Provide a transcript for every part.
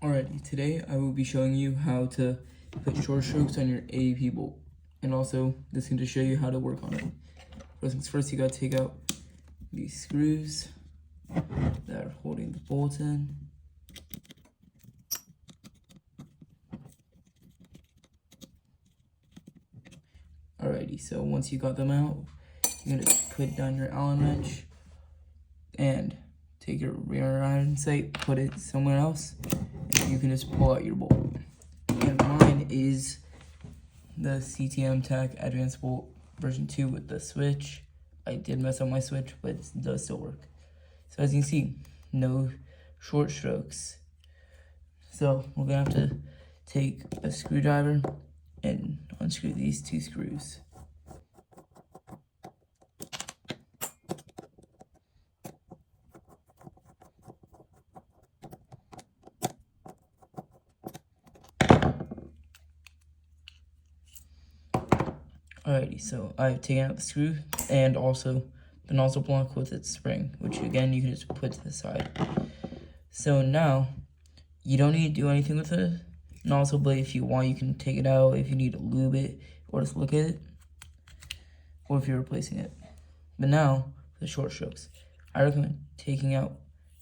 Alrighty, today I will be showing you how to put short strokes on your AAP bolt, and also this thing to show you how to work on it. First things first, you gotta take out these screws that are holding the bolt in. Alrighty, so once you got them out, you're gonna put down your Allen wrench and take your rear iron sight, put it somewhere else, and you can just pull out your bolt. And mine is the CTM Tech Advanced Bolt version 2 with the switch. I did mess up my switch, but it does still work. So as you can see, no short strokes. So we're gonna have to take a screwdriver and unscrew these two screws. Alrighty, so I've taken out the screw and also the nozzle block with its spring, which again you can just put to the side. So now you don't need to do anything with the nozzle, but if you want, you can take it out if you need to lube it or just look at it, or if you're replacing it. But now for the short strokes, I recommend taking out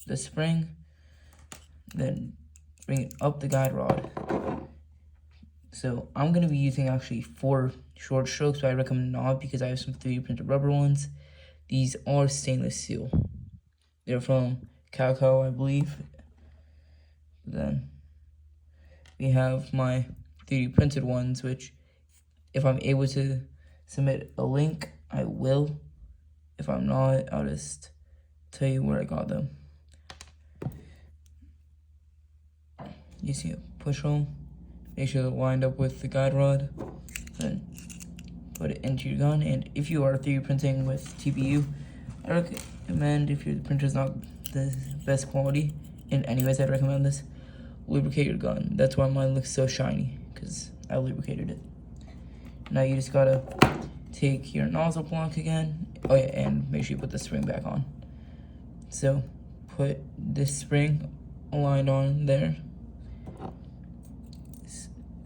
the spring, then bring it up the guide rod. So I'm going to be using actually 4 short strokes, but I recommend not because I have some 3D printed rubber ones. These are stainless steel. They're from Calico, I believe. Then we have my 3D printed ones, which if I'm able to submit a link, I will. If I'm not, I'll just tell you where I got them. You see it, push home. Make sure they're lined up with the guide rod, then put it into your gun. And if you are 3D printing with TPU, I recommend, if your printer's not the best quality, and anyways I'd recommend this, lubricate your gun. That's why mine looks so shiny, because I lubricated it. Now you just gotta take your nozzle block again, oh yeah, and make sure you put the spring back on. So put this spring aligned on there.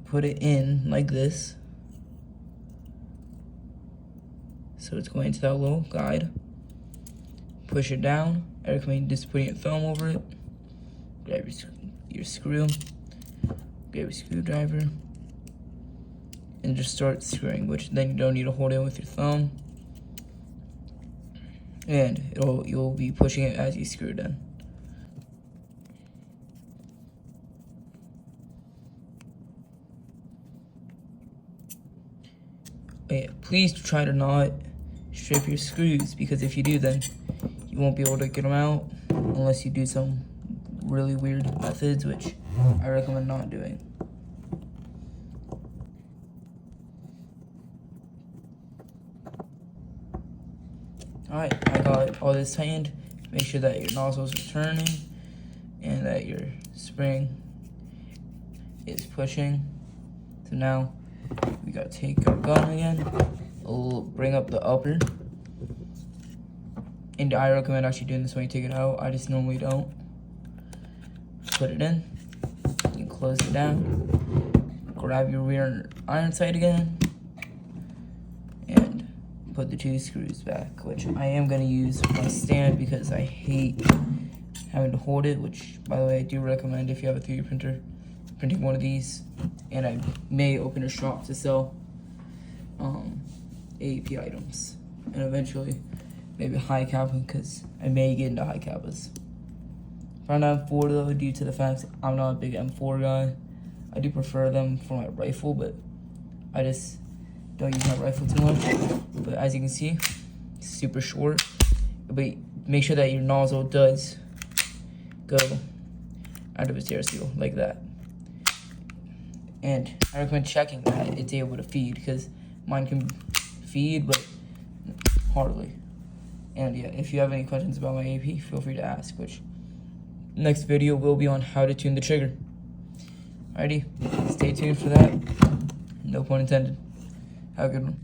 Put it in like this, so it's going to that little guide. Push it down. I recommend just putting your thumb over it. Grab your screw, grab your screwdriver, and just start screwing, which then you don't need to hold it with your thumb. And you'll be pushing it as you screw it in. Yeah, please try to not strip your screws, because if you do, then you won't be able to get them out unless you do some really weird methods, which I recommend not doing. Alright, I got all this tightened. Make sure that your nozzles are turning and that your spring is pushing. So now we gotta take our gun again. We'll bring up the upper. And I recommend actually doing this when you take it out. I just normally don't. Put it in. You close it down. Grab your rear iron sight again. And put the 2 screws back, which I am gonna use my stand because I hate having to hold it, which by the way I do recommend if you have a 3D printer printing one of these. And I may open a shop to sell AAP items, and eventually maybe high kappa, because I may get into high kappas. For an M4 though, due to the fact that I'm not a big M4 guy, I do prefer them for my rifle, but I just don't use my rifle too much. But as you can see, it's super short. But make sure that your nozzle does go out of its air seal like that. And I recommend checking that it's able to feed, because mine can feed, but hardly. And yeah, if you have any questions about my AAP, feel free to ask, which next video will be on how to tune the trigger. Alrighty, stay tuned for that. No pun intended. Have a good one.